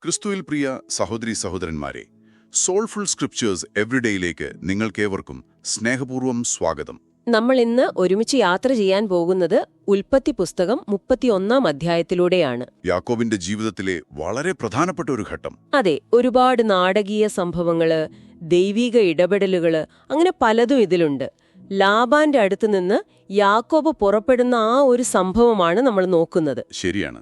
ക്രിസ്തുവിൽ പ്രിയ സഹോദരീ സഹോദരന്മാരെ, സോൾഫുൾ സ്ക്രിപ്ചേഴ്സ് എവ്രിഡേയിലേക്ക് നിങ്ങൾക്കേവർക്കും സ്നേഹപൂർവ്വം സ്വാഗതം. നമ്മൾ ഇന്ന് ഒരുമിച്ച് യാത്ര ചെയ്യാൻ പോകുന്നത് ഉൽപ്പത്തി പുസ്തകം 31 അധ്യായത്തിലൂടെയാണ്. യാക്കോബിന്റെ ജീവിതത്തിലെ വളരെ പ്രധാനപ്പെട്ട ഒരു ഘട്ടം. അതെ, ഒരുപാട് നാടകീയ സംഭവങ്ങള്, ദൈവിക ഇടപെടലുകള്, അങ്ങനെ പലതും ഇതിലുണ്ട്. ലാബാന്റെ അടുത്ത് നിന്ന് യാക്കോബ് പുറപ്പെടുന്ന ആ ഒരു സംഭവമാണ് നമ്മൾ നോക്കുന്നത്. ശരിയാണ്.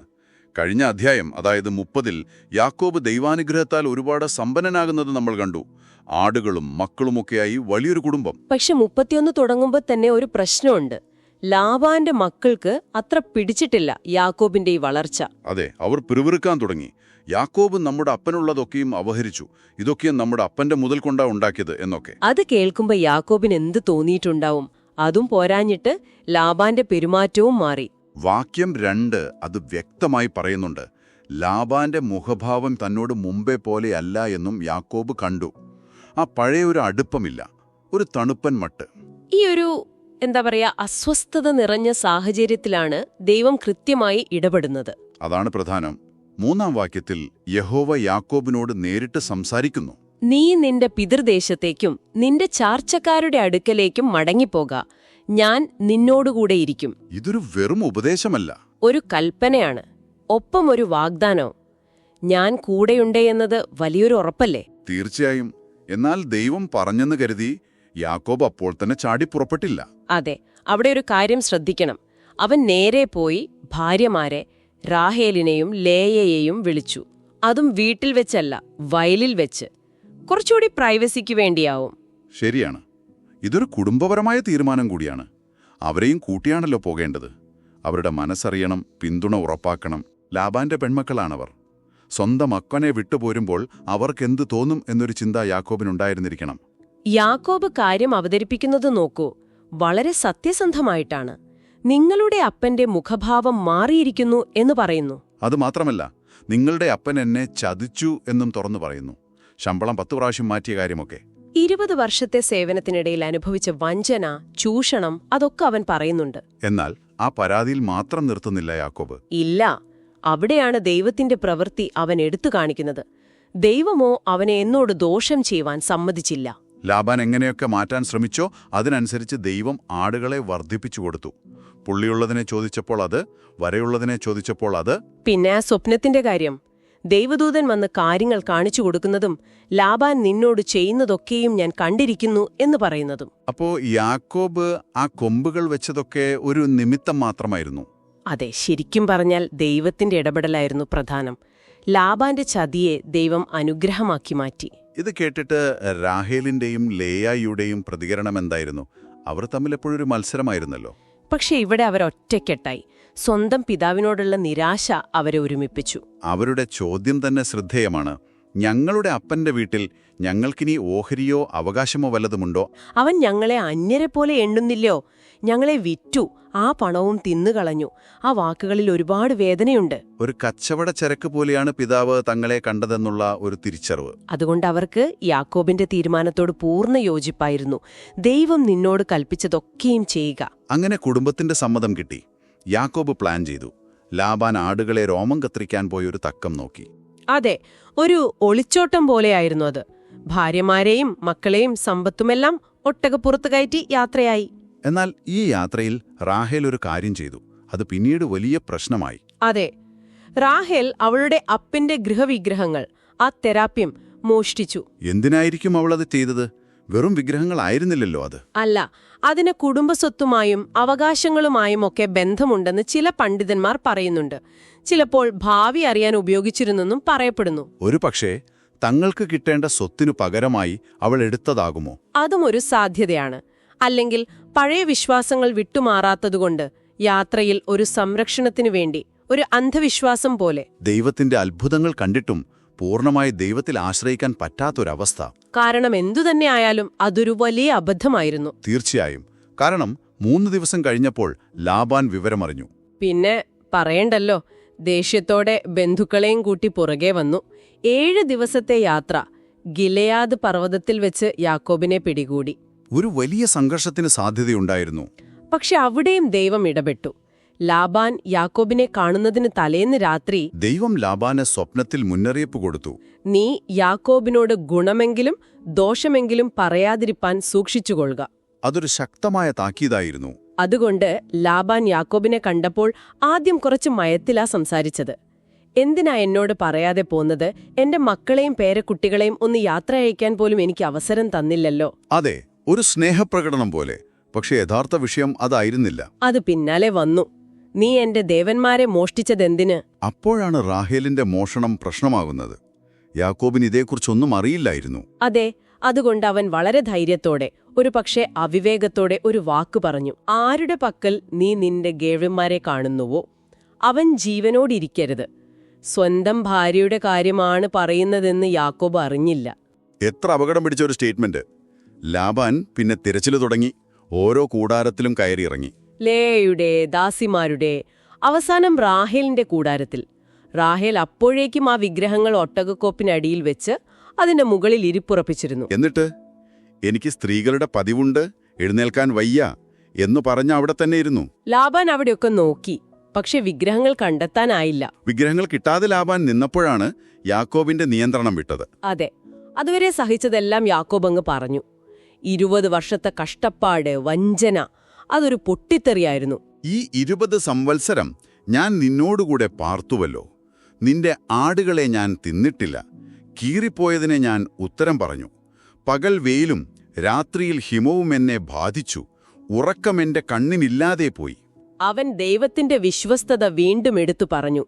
കഴിഞ്ഞ അധ്യായം, അതായത് 30-ൽ യാക്കോബ് ദൈവാനുഗ്രഹത്താൽ ഒരുപാട് സമ്പന്നനാകുന്നത് നമ്മൾ കണ്ടു. ആടുകളും മക്കളുമൊക്കെയായി വലിയൊരു കുടുംബം. പക്ഷെ 31 തുടങ്ങുമ്പോൾ തന്നെ ഒരു പ്രശ്നമുണ്ട്. ലാബാന്റെ മക്കൾക്ക് അത്ര പിടിച്ചിട്ടില്ല യാക്കോബിന്റെ ഈ വളർച്ച. അതെ, അവർ പിറുവിറുക്കാൻ തുടങ്ങി. യാക്കോബ് നമ്മുടെ അപ്പനുള്ളതൊക്കെയും അപഹരിച്ചു, ഇതൊക്കെയും നമ്മുടെ അപ്പന്റെ മുതൽ കൊണ്ടാ ഉണ്ടാക്കിയത് എന്നൊക്കെ. അത് കേൾക്കുമ്പോ യാക്കോബിന് എന്ത് തോന്നിയിട്ടുണ്ടാവും? അതും പോരാഞ്ഞിട്ട് ലാബാന്റെ പെരുമാറ്റവും മാറി. വാക്യം 2 അത് വ്യക്തമായി പറയുന്നുണ്ട്. ലാബാന്റെ മുഖഭാവം തന്നോട് മുമ്പേ പോലെയല്ല എന്നും യാക്കോബ് കണ്ടു. ആ പഴയ ഒരു അടുപ്പമില്ല, ഒരു തണുപ്പൻ മട്ട്. ഈ ഒരു അസ്വസ്ഥത നിറഞ്ഞ സാഹചര്യത്തിലാണ് ദൈവം കൃത്യമായി ഇടപെടുന്നത്. അതാണ് പ്രധാനം. 3-ാം വാക്യത്തിൽ യഹോവ യാക്കോബിനോട് നേരിട്ട് സംസാരിക്കുന്നു. നീ നിന്റെ പിതൃദേശത്തേക്കും നിന്റെ ചാർച്ചക്കാരുടെ അടുക്കലേക്കും മടങ്ങിപ്പോക, ഞാൻ നിന്നോടുകൂടെയിരിക്കും. ഇതൊരു വെറും ഉപദേശമല്ല, ഒരു കൽപ്പനയാണ്, ഒപ്പം ഒരു വാഗ്ദാനവും. ഞാൻ കൂടെയുണ്ടേ എന്നത് വലിയൊരു ഉറപ്പല്ലേ? തീർച്ചയായും. എന്നാൽ ദൈവം പറഞ്ഞെന്ന് കരുതി യാക്കോബ് അപ്പോൾ തന്നെ ചാടി പുറപ്പെട്ടില്ല. അതെ, അവിടെ ഒരു കാര്യം ശ്രദ്ധിക്കണം. അവൻ നേരെ പോയി ഭാര്യമാരെ റാഹേലിനെയും ലേയയെയും വിളിച്ചു. അതും വീട്ടിൽ വെച്ചല്ല, വയലിൽ വെച്ച്. കുറച്ചുകൂടി പ്രൈവസിക്ക് വേണ്ടിയാവും. ശരിയാണ്. ഇതൊരു കുടുംബപരമായ തീരുമാനം കൂടിയാണ്. അവരെയും കൂട്ടിയാണല്ലോ പോകേണ്ടത്. അവരുടെ മനസ്സറിയണം, പിന്തുണ ഉറപ്പാക്കണം. ലാബാന്റെ പെൺമക്കളാണവർ. സ്വന്തം മക്കനെ വിട്ടുപോരുമ്പോൾ അവർക്കെന്ത് തോന്നും എന്നൊരു ചിന്ത യാക്കോബിനുണ്ടായിരുന്നിരിക്കണം. യാക്കോബ് കാര്യം അവതരിപ്പിക്കുന്നത് നോക്കൂ, വളരെ സത്യസന്ധമായിട്ടാണ്. നിങ്ങളുടെ അപ്പന്റെ മുഖഭാവം മാറിയിരിക്കുന്നു എന്ന് പറയുന്നു. അതുമാത്രമല്ല, നിങ്ങളുടെ അപ്പൻ എന്നെ ചതിച്ചു എന്നും തുറന്നു പറയുന്നു. ശമ്പളം 10 പ്രാവശ്യം മാറ്റിയ കാര്യമൊക്കെ. 20 വർഷത്തെ സേവനത്തിനിടയിൽ അനുഭവിച്ച വഞ്ചന, ചൂഷണം, അതൊക്കെ അവൻ പറയുന്നുണ്ട്. എന്നാൽ ആ പരാതിയിൽ മാത്രം നിർത്തുന്നില്ല യാക്കോബ്. ഇല്ല, അവിടെയാണ് ദൈവത്തിന്റെ പ്രവൃത്തി അവൻ എടുത്തു കാണിക്കുന്നത്. ദൈവമോ അവനെ എന്നോട് ദോഷം ചെയ്യുവാൻ സമ്മതിച്ചില്ല. ലാബാൻ എങ്ങനെയൊക്കെ മാറ്റാൻ ശ്രമിച്ചോ അതിനനുസരിച്ച് ദൈവം ആടുകളെ വർദ്ധിപ്പിച്ചു കൊടുത്തു. പുള്ളിയുള്ളതിനെ ചോദിച്ചപ്പോൾ അത്, വരയുള്ളതിനെ ചോദിച്ചപ്പോൾ അത്. പിന്നെ ആ സ്വപ്നത്തിന്റെ കാര്യം, ദൈവദൂതൻ വന്ന് കാര്യങ്ങൾ കാണിച്ചു കൊടുക്കുന്നതും ലാബാൻ നിന്നോട് ചെയ്യുന്നതൊക്കെയും ഞാൻ കണ്ടിരിക്കുന്നു എന്ന് പറയുന്നതും. അപ്പോ യാക്കോബ് ആ കൊമ്പുകൾ വെച്ചതൊക്കെ ഒരു നിമിത്തം മാത്രമായിരുന്നു. അതെ, ശരിക്കും പറഞ്ഞാൽ ദൈവത്തിന്റെ ഇടപെടലായിരുന്നു പ്രധാനം. ലാബാന്റെ ചതിയെ ദൈവം അനുഗ്രഹമാക്കി മാറ്റി. ഇത് കേട്ടിട്ട് റാഹേലിന്റെയും ലേയായിയുടെയും പ്രതികരണം എന്തായിരുന്നു? അവർ തമ്മിൽ എപ്പോഴൊരു മത്സരമായിരുന്നല്ലോ. പക്ഷെ ഇവിടെ അവരൊറ്റക്കെട്ടായി. സ്വന്തം പിതാവിനോടുള്ള നിരാശ അവരെ ഒരുമിപ്പിച്ചു. അവരുടെ ചോദ്യം തന്നെ ശ്രദ്ധേയമാണ്. ഞങ്ങളുടെ അപ്പന്റെ വീട്ടിൽ ഞങ്ങൾക്കിനി ഓഹരിയോ അവകാശമോ വല്ലതുമുണ്ടോ? അവൻ ഞങ്ങളെ അന്യരെ പോലെ എണ്ണുന്നില്ലോ, ഞങ്ങളെ വിറ്റു, ആ പണവും തിന്നുകളഞ്ഞു. ആ വാക്കുകളിൽ ഒരുപാട് വേദനയുണ്ട്. ഒരു കച്ചവട ചരക്ക് പോലെയാണ് പിതാവ് തങ്ങളെ കണ്ടതെന്നുള്ള ഒരു തിരിച്ചറിവ്. അതുകൊണ്ട് അവർക്ക് യാക്കോബിന്റെ തീരുമാനത്തോട് പൂർണ്ണ യോജിപ്പായിരുന്നു. ദൈവം നിന്നോട് കൽപ്പിച്ചതൊക്കെയും ചെയ്യുക. അങ്ങനെ കുടുംബത്തിന്റെ സമ്മതം കിട്ടി. യാക്കോബ് പ്ലാൻ ചെയ്തു. ലാബാൻ ആടുകളെ രോമം കത്തിരിക്കാൻ പോയൊരു തക്കം നോക്കി. അതെ, ഒരു ഒളിച്ചോട്ടം പോലെയായിരുന്നു അത്. ഭാര്യമാരെയും മക്കളെയും സമ്പത്തുമെല്ലാം ഒട്ടകപ്പുറത്ത് കയറ്റി യാത്രയായി. എന്നാൽ ഈ യാത്രയിൽ റാഹേൽ ഒരു കാര്യം ചെയ്തു. അത് പിന്നീട് വലിയ പ്രശ്നമായി. അതെ, റാഹേൽ അവളുടെ അപ്പന്റെ ഗൃഹവിഗ്രഹങ്ങൾ, ആ തെറാപ്യം, മോഷ്ടിച്ചു. എന്തിനായിരിക്കും അവളത് ചെയ്തത്? വെറും വിഗ്രഹങ്ങളായിരുന്നില്ലല്ലോ അത്. അല്ല, അതിന് കുടുംബസ്വത്തുമായും അവകാശങ്ങളുമായും ഒക്കെ ബന്ധമുണ്ടെന്ന് ചില പണ്ഡിതന്മാർ പറയുന്നുണ്ട്. ചിലപ്പോൾ ഭാവി അറിയാൻ ഉപയോഗിച്ചിരുന്നെന്നും പറയപ്പെടുന്നു. ഒരു പക്ഷേ തങ്ങൾക്ക് കിട്ടേണ്ട സ്വത്തിനു പകരമായി അവൾ എടുത്തതാകുമോ? അതും ഒരു സാധ്യതയാണ്. അല്ലെങ്കിൽ പഴയ വിശ്വാസങ്ങൾ വിട്ടുമാറാത്തതുകൊണ്ട് യാത്രയിൽ ഒരു സംരക്ഷണത്തിനു വേണ്ടി, ഒരു അന്ധവിശ്വാസം പോലെ. ദൈവത്തിന്റെ അത്ഭുതങ്ങൾ കണ്ടിട്ടും പൂർണ്ണമായി ദൈവത്തിൽ ആശ്രയിക്കാൻ പറ്റാത്തൊരവസ്ഥ. കാരണം എന്തുതന്നെ ആയാലും അതൊരു വലിയ അബദ്ധമായിരുന്നു. തീർച്ചയായും. കാരണം 3 ദിവസം കഴിഞ്ഞപ്പോൾ ലാബാൻ വിവരമറിഞ്ഞു. പിന്നെ പറയണ്ടല്ലോ, ദേഷ്യത്തോടെ ബന്ധുക്കളെയും കൂട്ടി പുറകെ വന്നു. 7 ദിവസത്തെ യാത്ര. ഗിലെയാദ് പർവ്വതത്തിൽ വെച്ച് യാക്കോബിനെ പിടികൂടി. ഒരു വലിയ സംഘർഷത്തിന് സാധ്യതയുണ്ടായിരുന്നു. പക്ഷെ അവിടെയും ദൈവം ഇടപെട്ടു. ലാബാൻ യാക്കോബിനെ കാണുന്നതിന് തലേന്ന് രാത്രി ദൈവം ലാബാന് സ്വപ്നത്തിൽ മുന്നറിയിപ്പ് കൊടുത്തു. നീ യാക്കോബിനോട് ഗുണമെങ്കിലും ദോഷമെങ്കിലും പറയാതിരിപ്പാൻ സൂക്ഷിച്ചുകൊള്ളുക. അതൊരു ശക്തമായ താക്കീതായിരുന്നു. അതുകൊണ്ട് ലാബാൻ യാക്കോബിനെ കണ്ടപ്പോൾ ആദ്യം കുറച്ച് മയത്തിലാ സംസാരിച്ചത്. എന്തിനാ എന്നോട് പറയാതെ പോന്നത്? എന്റെ മക്കളെയും പേരക്കുട്ടികളെയും ഒന്ന് യാത്ര അയക്കാൻ പോലും എനിക്ക് അവസരം തന്നില്ലല്ലോ. അതെ, ഒരു സ്നേഹപ്രകടനം പോലെ. പക്ഷെ യഥാർത്ഥ വിഷയം അതായിരുന്നില്ല. അത് പിന്നാലെ വന്നു. നീ എന്റെ ദേവന്മാരെ മോഷ്ടിച്ചതെന്തിന്? അപ്പോഴാണ് റാഹേലിന്റെ മോഷണം പ്രശ്നമാകുന്നത്. യാക്കോബിന് ഇതേക്കുറിച്ചൊന്നും അറിയില്ലായിരുന്നു. അതെ, അതുകൊണ്ട് അവൻ വളരെ ധൈര്യത്തോടെ, ഒരു പക്ഷേ അവിവേകത്തോടെ ഒരു വാക്ക് പറഞ്ഞു. ആരുടെ പക്കൽ നീ നിന്റെ ഗേവന്മാരെ കാണുന്നുവോ അവൻ ജീവനോടിരിക്കരുത്. സ്വന്തം ഭാര്യയുടെ കാര്യമാണ് പറയുന്നതെന്ന് യാക്കോബ് അറിഞ്ഞില്ല. എത്ര അപകടം പിടിച്ച ഒരു സ്റ്റേറ്റ്മെന്റ്. ലാബാൻ പിന്നെ തിരച്ചിൽ തുടങ്ങി. ഓരോ കൂടാരത്തിലും കയറിയിറങ്ങി. ലേയുടെ, ദാസിമാരുടെ, അവസാനം റാഹേലിന്റെ കൂടാരത്തിൽ. റാഹേൽ അപ്പോഴേക്കും ആ വിഗ്രഹങ്ങൾ ഒട്ടകക്കോപ്പിനടിയിൽ വെച്ച് അതിന്റെ മുകളിൽ ഇരിപ്പുറപ്പിച്ചിരുന്നു. എന്നിട്ട് എനിക്ക് സ്ത്രീകളുടെ പതിവുണ്ട്, എഴുന്നേൽക്കാൻ വയ്യ എന്നു പറഞ്ഞ അവിടെ തന്നെ ഇരുന്നു. ലാബാൻ അവിടെയൊക്കെ നോക്കി, പക്ഷെ വിഗ്രഹങ്ങൾ കണ്ടെത്താനായില്ല. വിഗ്രഹങ്ങൾ കിട്ടാതെ ലാബാൻ നിന്നപ്പോഴാണ് യാക്കോബിന്റെ നിയന്ത്രണം വിട്ടത്. അതെ, അതുവരെ സഹിച്ചതെല്ലാം യാക്കോബ് അങ്ങ് പറഞ്ഞു. 20 വർഷത്തെ കഷ്ടപ്പാട്, വഞ്ചന, അതൊരു പൊട്ടിത്തെറിയായിരുന്നു. ഈ 20 സംവത്സരം ഞാൻ നിന്നോടുകൂടെ പാർത്തുവല്ലോ. നിന്റെ ആടുകളെ ഞാൻ തിന്നിട്ടില്ല. കീറിപ്പോയതിനെ ഞാൻ ഉത്തരം പറഞ്ഞു. പകൽ വെയിലും രാത്രിയിൽ ഹിമവും എന്നെ ബാധിച്ചു. ഉറക്കമെന്റെ കണ്ണിനില്ലാതെ പോയി. അവൻ ദൈവത്തിന്റെ വിശ്വസ്തത വീണ്ടും എടുത്തു പറഞ്ഞു.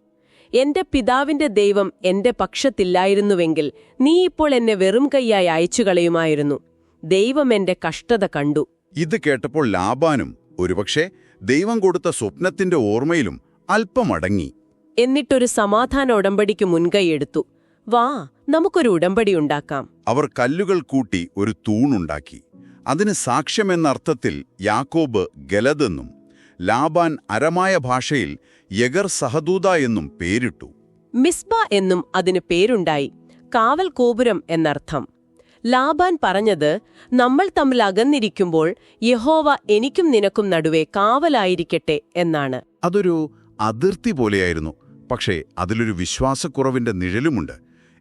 എന്റെ പിതാവിന്റെ ദൈവം എന്റെ പക്ഷത്തില്ലായിരുന്നുവെങ്കിൽ നീ ഇപ്പോൾ എന്നെ വെറും കൈയായി അയച്ചുകളയുമായിരുന്നു. ദൈവം എന്റെ കഷ്ടത കണ്ടു. ഇത് കേട്ടപ്പോൾ ലാബാനും ഒരുപക്ഷെ ദൈവം കൊടുത്ത സ്വപ്നത്തിന്റെ ഓർമ്മയിലും അല്പമടങ്ങി. എന്നിട്ടൊരു സമാധാന ഉടമ്പടിക്ക് മുൻകൈയെടുത്തു. വാ, നമുക്കൊരു ഉടമ്പടി ഉണ്ടാക്കാം. അവർ കല്ലുകൾ കൂട്ടി ഒരു തൂണുണ്ടാക്കി. അതിന് സാക്ഷ്യമെന്നർത്ഥത്തിൽ യാക്കോബ് ഗലദെന്നും ലാബാൻ അരമായ ഭാഷയിൽ യഗർ സഹദൂത എന്നും പേരിട്ടു. മിസ്ബ എന്നും അതിന് പേരുണ്ടായി. കാവൽ ഗോപുരം എന്നർത്ഥം. ലാബാൻ പറഞ്ഞത്, നമ്മൾ തമ്മിൽ അകന്നിരിക്കുമ്പോൾ യഹോവ എനിക്കും നിനക്കും നടുവേ കാവലായിരിക്കട്ടെ എന്നാണ്. അതൊരു അതിർത്തി പോലെയായിരുന്നു. പക്ഷേ അതിലൊരു വിശ്വാസക്കുറവിന്റെ നിഴലുമുണ്ട്.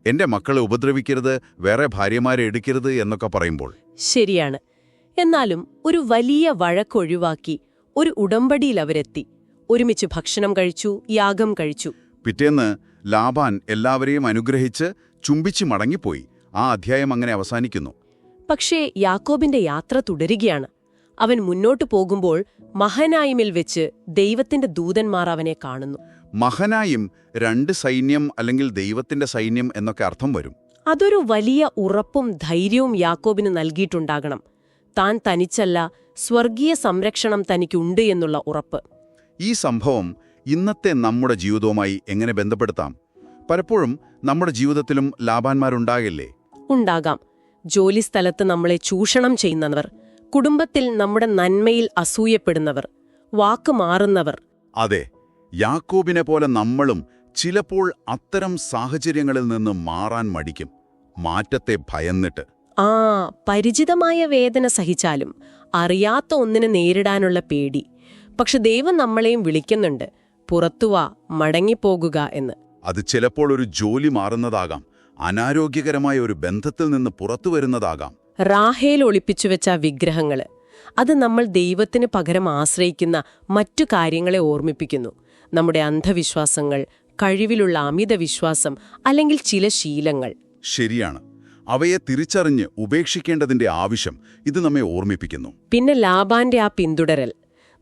എന്റെ മക്കളെ ഉപദ്രവിക്കരുത്, വേറെ ഭാര്യമാരെ എടുക്കരുത് എന്നൊക്കെ പറയുമ്പോൾ. ശരിയാണ്. എന്നാലും ഒരു വലിയ വഴക്കൊഴിവാക്കി ഒരു ഉടമ്പടിയിൽ അവരെത്തി. ഒരുമിച്ച് ഭക്ഷണം കഴിച്ചു, യാഗം കഴിച്ചു. പിറ്റേന്ന് ലാബാൻ എല്ലാവരെയും അനുഗ്രഹിച്ച് ചുംബിച്ച് മടങ്ങിപ്പോയി. ആ അധ്യായം അങ്ങനെ അവസാനിക്കുന്നു. പക്ഷേ യാക്കോബിന്റെ യാത്ര തുടരുകയാണ്. അവൻ മുന്നോട്ടു പോകുമ്പോൾ മഹനായിമിൽ വെച്ച് ദൈവത്തിന്റെ ദൂതന്മാർ അവനെ കാണുന്നു. മഹനായിം 2 സൈന്യം അല്ലെങ്കിൽ ദൈവത്തിന്റെ സൈന്യം എന്നൊക്കെ അർത്ഥം വരും. അതൊരു വലിയ ഉറപ്പും ധൈര്യവും യാക്കോബിന് നൽകിയിട്ടുണ്ടാകണം. താൻ തനിച്ചല്ല, സ്വർഗീയ സംരക്ഷണം തനിക്കുണ്ട് എന്നുള്ള ഉറപ്പ്. ഈ സംഭവം ഇന്നത്തെ നമ്മുടെ ജീവിതവുമായി എങ്ങനെ ബന്ധപ്പെടുത്താം? പലപ്പോഴും നമ്മുടെ ജീവിതത്തിലും ലാബാന്മാരുണ്ടാകില്ലേ? ഉണ്ടാകാം. ജോലിസ്ഥലത്ത് നമ്മളെ ചൂഷണം ചെയ്യുന്നവർ, കുടുംബത്തിൽ നമ്മുടെ നന്മയിൽ അസൂയപ്പെടുന്നവർ, വാക്ക് മാറുന്നവർ. അതെ, യാക്കോബിനെ പോലെ നമ്മളും ചിലപ്പോൾ അത്തരം സാഹചര്യങ്ങളിൽ നിന്ന് മാറാൻ മടിക്കും, മാറ്റത്തെ ഭയന്നിട്ട്. പരിചിതമായ വേദന സഹിച്ചാലും അറിയാത്ത ഒന്നിനെ നേരിടാനുള്ള പേടി. പക്ഷെ ദൈവം നമ്മളെയും വിളിക്കുന്നുണ്ട്, പുറത്തുവാ, മടങ്ങിപ്പോകുക എന്ന്. അത് ചിലപ്പോൾ ഒരു ജോലി മാറുന്നതാകാം, അനാരോഗ്യകരമായ ഒരു ബന്ധത്തിൽ നിന്ന് പുറത്തു വരുന്നതാകാം. റാഹേൽ ഒളിപ്പിച്ചുവെച്ച വിഗ്രഹങ്ങള്, അത് നമ്മൾ ദൈവത്തിന് പകരം ആശ്രയിക്കുന്ന മറ്റു കാര്യങ്ങളെ ഓർമ്മിപ്പിക്കുന്നു. നമ്മുടെ അന്ധവിശ്വാസങ്ങൾ, കഴിവിലുള്ള അമിത വിശ്വാസം, അല്ലെങ്കിൽ ചില ശീലങ്ങൾ. ശരിയാണ്. അവയെ തിരിച്ചറിഞ്ഞ് ഉപേക്ഷിക്കേണ്ടതിന്റെ ആവശ്യം ഇത് നമ്മെ ഓർമ്മിപ്പിക്കുന്നു. പിന്നെ ലാബാന്റെ ആ പിന്തുടരൽ.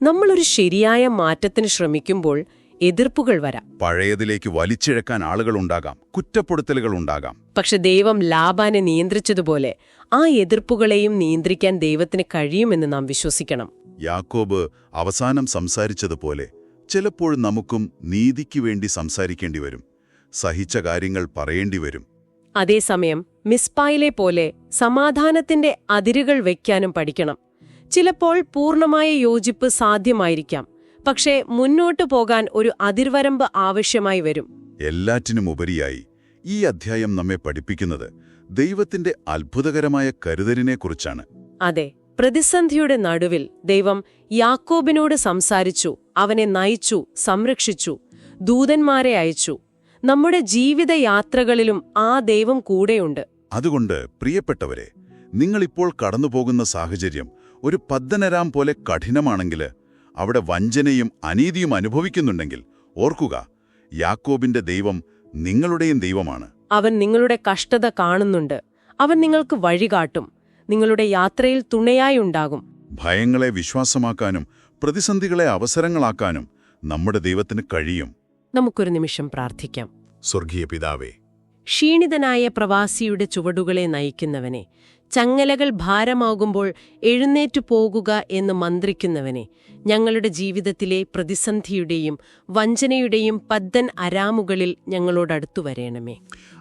നമ്മളൊരു ശരിയായ മാറ്റത്തിന് ശ്രമിക്കുമ്പോൾ എതിർപ്പുകൾ വരാം. പഴയതിലേക്ക് വലിച്ചിഴക്കാൻ ആളുകളുണ്ടാകാം, കുറ്റപ്പെടുത്തലുകളുണ്ടാകാം. പക്ഷെ ദൈവം ലാബാനെ നിയന്ത്രിച്ചതുപോലെ ആ എതിർപ്പുകളെയും നിയന്ത്രിക്കാൻ ദൈവത്തിന് കഴിയുമെന്ന് നാം വിശ്വസിക്കണം. യാക്കോബ് അവസാനം സംസാരിച്ചതുപോലെ ചിലപ്പോൾ നമുക്കും നീതിക്ക് വേണ്ടി സംസാരിക്കേണ്ടി വരും, സഹിച്ച കാര്യങ്ങൾ പറയേണ്ടി വരും. അതേസമയം മിസ്പായിലെ പോലെ സമാധാനത്തിന്റെ അതിരുകൾ വയ്ക്കാനും പഠിക്കണം. ചിലപ്പോൾ പൂർണ്ണമായ യോജിപ്പ് സാധ്യമായിരിക്കാം, പക്ഷേ മുന്നോട്ടു പോകാൻ ഒരു അതിർവരമ്പ് ആവശ്യമായി വരും. എല്ലാറ്റിനുമുപരിയായി ഈ അധ്യായം നമ്മെ പഠിപ്പിക്കുന്നത് ദൈവത്തിന്റെ അത്ഭുതകരമായ കരുതലിനെക്കുറിച്ചാണ്. അതെ, പ്രതിസന്ധിയുടെ നടുവിൽ ദൈവം യാക്കോബിനോട് സംസാരിച്ചു, അവനെ നയിച്ചു, സംരക്ഷിച്ചു, ദൂതന്മാരെ അയച്ചു. നമ്മുടെ ജീവിതയാത്രകളിലും ആ ദൈവം കൂടെയുണ്ട്. അതുകൊണ്ട് പ്രിയപ്പെട്ടവരെ, നിങ്ങളിപ്പോൾ കടന്നുപോകുന്ന സാഹചര്യം ഒരു പദ്ദനരാം പോലെ കഠിനമാണെങ്കിൽ, അവിടെ വഞ്ചനയും അനീതിയും അനുഭവിക്കുന്നുണ്ടെങ്കിൽ ഓർക്കുക, യാക്കോബിന്റെ ദൈവം നിങ്ങളുടെയും ദൈവമാണ്. അവൻ നിങ്ങളുടെ കഷ്ടത കാണുന്നുണ്ട്. അവൻ നിങ്ങൾക്ക് വഴികാട്ടും, നിങ്ങളുടെ യാത്രയിൽ തുണയായുണ്ടാകും. ഭയങ്ങളെ വിശ്വാസമാക്കാനും പ്രതിസന്ധികളെ അവസരങ്ങളാക്കാനും നമ്മുടെ ദൈവത്തിന് കഴിയും. നമുക്കൊരു നിമിഷം പ്രാർത്ഥിക്കാം. സ്വർഗീയ പിതാവേ, ക്ഷീണിതനായ പ്രവാസിയുടെ ചുവടുകളെ നയിക്കുന്നവനെ, ചങ്ങലകൾ ഭാരമാകുമ്പോൾ എഴുന്നേറ്റു പോകുക എന്ന് മന്ത്രിക്കുന്നവനെ, ഞങ്ങളുടെ ജീവിതത്തിലെ പ്രതിസന്ധിയുടെയും വഞ്ചനയുടെയും പദ്ദൻ അരാമുകളിൽ ഞങ്ങളോടടുത്തു വരേണമേ.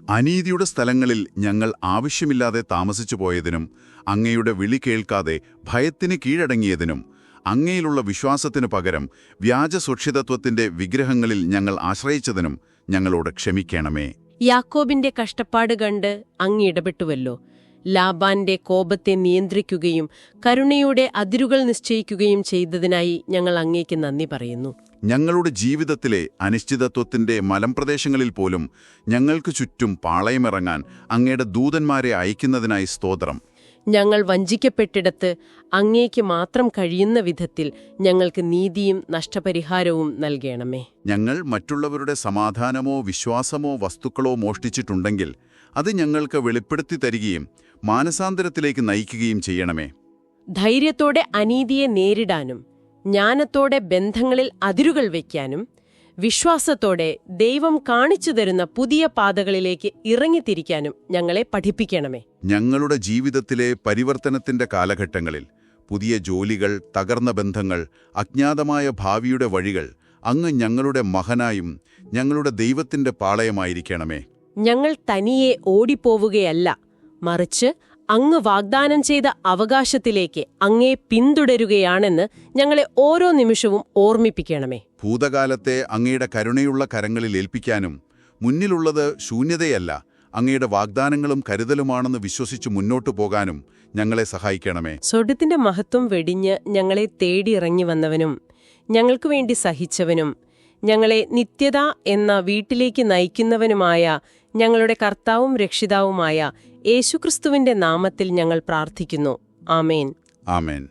അനീതിയുടെ സ്ഥലങ്ങളിൽ ഞങ്ങൾ ആവശ്യമില്ലാതെ താമസിച്ചു പോയതിനും അങ്ങയുടെ വിളി കേൾക്കാതെ ഭയത്തിന് കീഴടങ്ങിയതിനും അങ്ങയിലുള്ള വിശ്വാസത്തിനു പകരം വ്യാജസുരക്ഷിതത്വത്തിന്റെ വിഗ്രഹങ്ങളിൽ ഞങ്ങൾ ആശ്രയിച്ചതിനും ഞങ്ങളോട് ക്ഷമിക്കണമേ. യാക്കോബിന്റെ കഷ്ടപ്പാട് കണ്ട് അങ്ങ് ഇടപെട്ടുവല്ലോ. ലാബാന്റെ കോപത്തെ നിയന്ത്രിക്കുകയും കരുണയുടെ അതിരുകൾ നിശ്ചയിക്കുകയും ചെയ്തതിനായി ഞങ്ങൾ അങ്ങേക്ക് നന്ദി പറയുന്നു. ഞങ്ങളുടെ ജീവിതത്തിലെ അനിശ്ചിതത്വത്തിന്റെ മലമ്പ്രദേശങ്ങളിൽ പോലും ഞങ്ങൾക്ക് ചുറ്റും പാളയമിറങ്ങാൻ അങ്ങയുടെ ദൂതന്മാരെ അയക്കുന്നതിനായി സ്തോത്രം. ഞങ്ങൾ വഞ്ചിക്കപ്പെട്ടിടത്ത് അങ്ങേക്ക് മാത്രം കഴിയുന്ന വിധത്തിൽ ഞങ്ങൾക്ക് നീതിയും നഷ്ടപരിഹാരവും നൽകണമേ. ഞങ്ങൾ മറ്റുള്ളവരുടെ സമാധാനമോ വിശ്വാസമോ വസ്തുക്കളോ മോഷ്ടിച്ചിട്ടുണ്ടെങ്കിൽ അത് ഞങ്ങൾക്ക് വെളിപ്പെടുത്തി തരികയും മാനസാന്തരത്തിലേക്ക് നയിക്കുകയും ചെയ്യണമേ. ധൈര്യത്തോടെ അനീതിയെ നേരിടാനും ജ്ഞാനത്തോടെ ബന്ധങ്ങളിൽ അതിരുകൾ വയ്ക്കാനും വിശ്വാസത്തോടെ ദൈവം കാണിച്ചു തരുന്ന പുതിയ പാതകളിലേക്ക് ഇറങ്ങിത്തിരിക്കാനും ഞങ്ങളെ പഠിപ്പിക്കണമേ. ഞങ്ങളുടെ ജീവിതത്തിലെ പരിവർത്തനത്തിന്റെ കാലഘട്ടങ്ങളിൽ പുതിയ ജോലികൾ, തകർന്ന ബന്ധങ്ങൾ, അജ്ഞാതമായ ഭാവിയുടെ വഴികൾ അങ്ങ് ഞങ്ങളുടെ മകനായും ഞങ്ങളുടെ ദൈവത്തിന്റെ പാളയമായിരിക്കണമേ. ഞങ്ങൾ തനിയെ ഓടിപ്പോവുകയല്ല, മറിച്ച് അങ്ങ് വാഗ്ദാനം ചെയ്ത അവകാശത്തിലേക്ക് അങ്ങേ പിന്തുടരുകയാണെന്ന് ഞങ്ങളെ ഓരോ നിമിഷവും ഓർമ്മിപ്പിക്കണമേ. ഭൂതകാലത്തെ അങ്ങയുടെ കരുണയുള്ള കരങ്ങളിൽ ഏൽപ്പിക്കാനും മുന്നിലുള്ളത് ശൂന്യതയല്ല, അങ്ങയുടെ വാഗ്ദാനങ്ങളും കരുതലുമാണെന്ന് വിശ്വസിച്ച് മുന്നോട്ടു പോകാനും ഞങ്ങളെ സഹായിക്കണമേ. സ്വർഗ്ഗത്തിന്റെ മഹത്വം വെടിഞ്ഞ് ഞങ്ങളെ തേടിയിറങ്ങി വന്നവനും ഞങ്ങൾക്കു വേണ്ടി സഹിച്ചവനും ഞങ്ങളെ നിത്യത എന്ന വീട്ടിലേക്ക് നയിക്കുന്നവനുമായ ഞങ്ങളുടെ കർത്താവും രക്ഷിതാവുമായ യേശുക്രിസ്തുവിന്റെ നാമത്തിൽ ഞങ്ങൾ പ്രാർത്ഥിക്കുന്നു. ആമേൻ. ആമേൻ.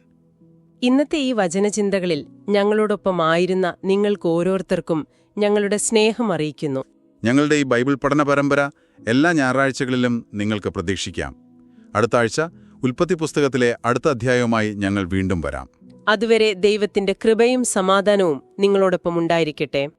ഇന്നത്തെ ഈ വചനചിന്തകളിൽ ഞങ്ങളോടൊപ്പമായിരുന്ന നിങ്ങൾക്ക് ഓരോരുത്തർക്കും ഞങ്ങളുടെ സ്നേഹം അറിയിക്കുന്നു. ഞങ്ങളുടെ ഈ ബൈബിൾ പഠന പരമ്പര എല്ലാ ഞായറാഴ്ചകളിലും നിങ്ങൾക്ക് പ്രതീക്ഷിക്കാം. അടുത്ത ആഴ്ച ഉൽപ്പത്തി പുസ്തകത്തിലെ അടുത്ത അധ്യായവുമായി ഞങ്ങൾ വീണ്ടും വരാം. അതുവരെ ദൈവത്തിന്റെ കൃപയും സമാധാനവും നിങ്ങളോടൊപ്പം ഉണ്ടായിരിക്കട്ടെ.